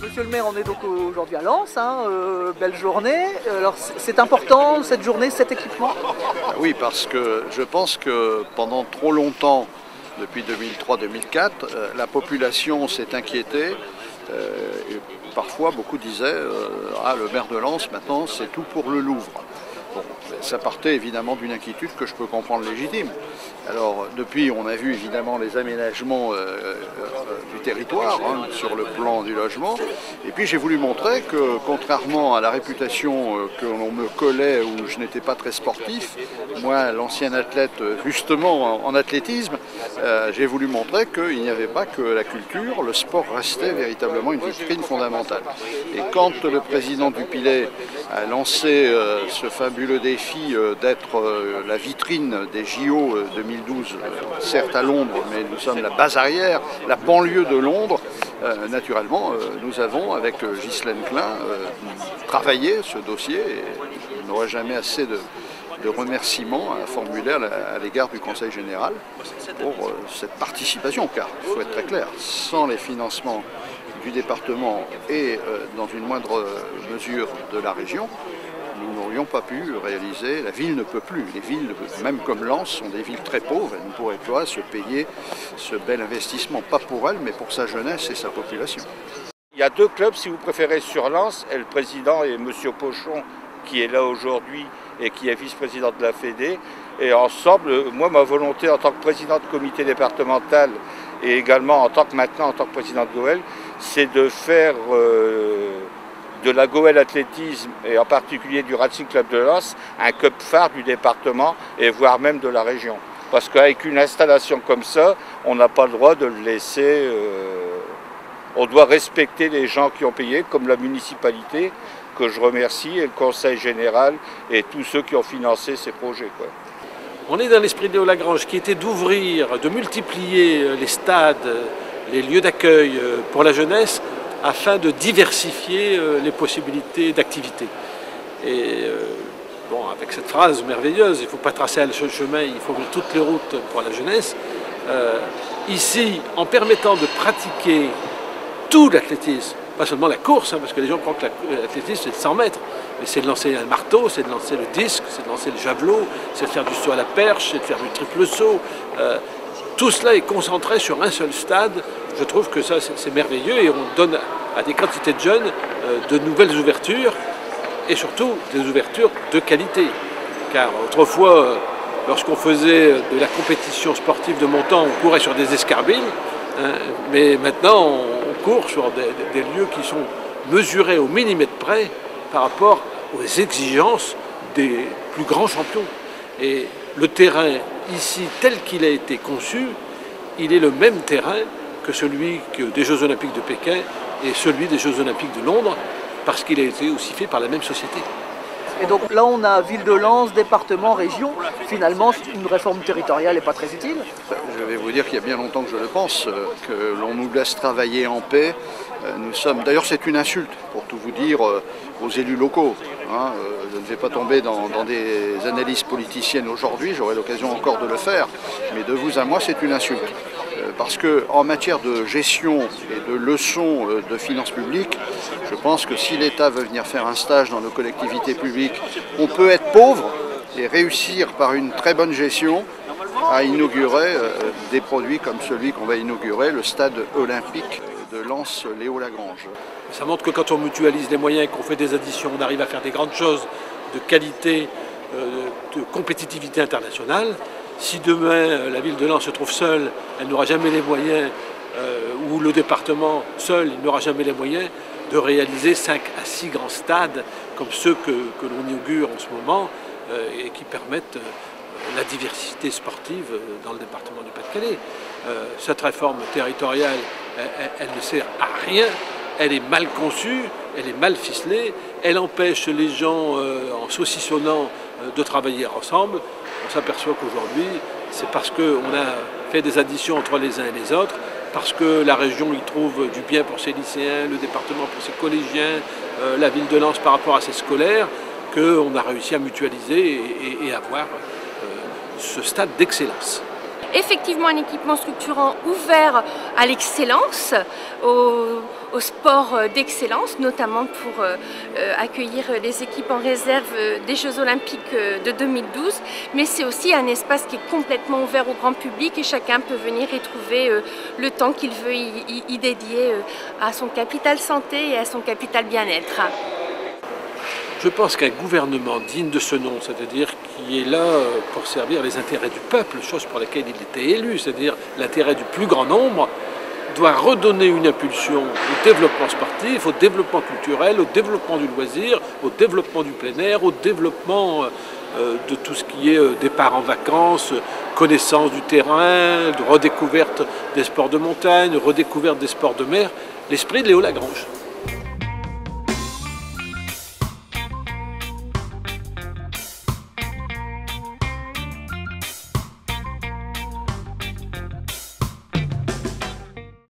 Monsieur le maire, on est donc aujourd'hui à Lens, belle journée. Alors c'est important cette journée, cet équipement? Oui, parce que je pense que pendant trop longtemps, depuis 2003-2004, la population s'est inquiétée. Et parfois, beaucoup disaient le maire de Lens, maintenant, c'est tout pour le Louvre. Bon, ça partait évidemment d'une inquiétude que je peux comprendre légitime. Alors, depuis, on a vu évidemment les aménagements du territoire sur le plan du logement. Et puis, j'ai voulu montrer que, contrairement à la réputation que l'on me collait où je n'étais pas très sportif, moi, l'ancien athlète, justement en athlétisme, j'ai voulu montrer qu'il n'y avait pas que la culture, le sport restait véritablement une vitrine fondamentale. Et quand le président Dupilet a lancé ce fabuleux défi d'être la vitrine des JO 2012, certes à Londres, mais nous sommes la base arrière, la banlieue de Londres. Naturellement, nous avons, avec Ghislaine Klein, travaillé ce dossier et il n'y aura jamais assez de remerciements à formuler à l'égard du Conseil général pour cette participation, car il faut être très clair, sans les financements du département et dans une moindre mesure de la région, nous n'aurions pas pu réaliser, la ville ne peut plus, les villes, même comme Lens, sont des villes très pauvres, elles ne pourraient pas se payer ce bel investissement, pas pour elles, mais pour sa jeunesse et sa population. Il y a deux clubs, si vous préférez, sur Lens, et le président est M. Pochon, qui est là aujourd'hui et qui est vice-président de la Fédé. Et ensemble, moi, ma volonté en tant que président de comité départemental et également en tant que président de Goël, c'est de faire de la Goël Athlétisme et en particulier du Racing Club de Lens un club phare du département et voire même de la région. Parce qu'avec une installation comme ça, on n'a pas le droit de le laisser. On doit respecter les gens qui ont payé, comme la municipalité, que je remercie, et le Conseil général et tous ceux qui ont financé ces projets, quoi. On est dans l'esprit de Léo Lagrange qui était d'ouvrir, de multiplier les stades, les lieux d'accueil pour la jeunesse afin de diversifier les possibilités d'activité. Et bon, avec cette phrase merveilleuse, il ne faut pas tracer un seul chemin, il faut toutes les routes pour la jeunesse. Ici, en permettant de pratiquer tout l'athlétisme, pas seulement la course, parce que les gens croient que l'athlétisme c'est de 100 mètres, mais c'est de lancer un marteau, c'est de lancer le disque, c'est de lancer le javelot, c'est de faire du saut à la perche, c'est de faire du triple saut. Tout cela est concentré sur un seul stade. Je trouve que ça c'est merveilleux et on donne à des quantités de jeunes de nouvelles ouvertures et surtout des ouvertures de qualité. Car autrefois, lorsqu'on faisait de la compétition sportive de montant, on courait sur des escarbilles, mais maintenant on court sur des lieux qui sont mesurés au millimètre près par rapport aux exigences des plus grands champions. Et le terrain ici, tel qu'il a été conçu, il est le même terrain que celui des Jeux Olympiques de Pékin et celui des Jeux Olympiques de Londres, parce qu'il a été aussi fait par la même société. Et donc là on a ville de Lens, département, région. Finalement une réforme territoriale n'est pas très utile. Je vais vous dire qu'il y a bien longtemps que je le pense, que l'on nous laisse travailler en paix. Nous sommes, d'ailleurs c'est une insulte pour tout vous dire aux élus locaux. Je ne vais pas tomber dans des analyses politiciennes aujourd'hui, j'aurai l'occasion encore de le faire, mais de vous à moi c'est une insulte. Parce qu'en matière de gestion et de leçons de finances publiques, je pense que si l'État veut venir faire un stage dans nos collectivités publiques, on peut être pauvre et réussir par une très bonne gestion à inaugurer des produits comme celui qu'on va inaugurer, le stade olympique de Lens Léo Lagrange. Ça montre que quand on mutualise les moyens, qu'on fait des additions, on arrive à faire des grandes choses de qualité, de compétitivité internationale. Si demain la ville de Lens se trouve seule, elle n'aura jamais les moyens, ou le département seul, il n'aura jamais les moyens de réaliser 5 à 6 grands stades comme ceux que l'on inaugure en ce moment et qui permettent la diversité sportive dans le département du Pas-de-Calais. Cette réforme territoriale, elle ne sert à rien, elle est mal conçue, elle est mal ficelée, elle empêche les gens, en saucissonnant, de travailler ensemble. On s'aperçoit qu'aujourd'hui, c'est parce qu'on a fait des additions entre les uns et les autres, parce que la région y trouve du bien pour ses lycéens, le département pour ses collégiens, la ville de Lens par rapport à ses scolaires, qu'on a réussi à mutualiser et avoir ce stade d'excellence. Effectivement, un équipement structurant ouvert à l'excellence, au sport d'excellence, notamment pour accueillir les équipes en réserve des Jeux Olympiques de 2012. Mais c'est aussi un espace qui est complètement ouvert au grand public et chacun peut venir y trouver le temps qu'il veut y dédier à son capital santé et à son capital bien-être. Je pense qu'un gouvernement digne de ce nom, c'est-à-dire qui est là pour servir les intérêts du peuple, chose pour laquelle il était élu, c'est-à-dire l'intérêt du plus grand nombre, doit redonner une impulsion au développement sportif, au développement culturel, au développement du loisir, au développement du plein air, au développement de tout ce qui est départ en vacances, connaissance du terrain, de redécouverte des sports de montagne, redécouverte des sports de mer, l'esprit de Léo Lagrange.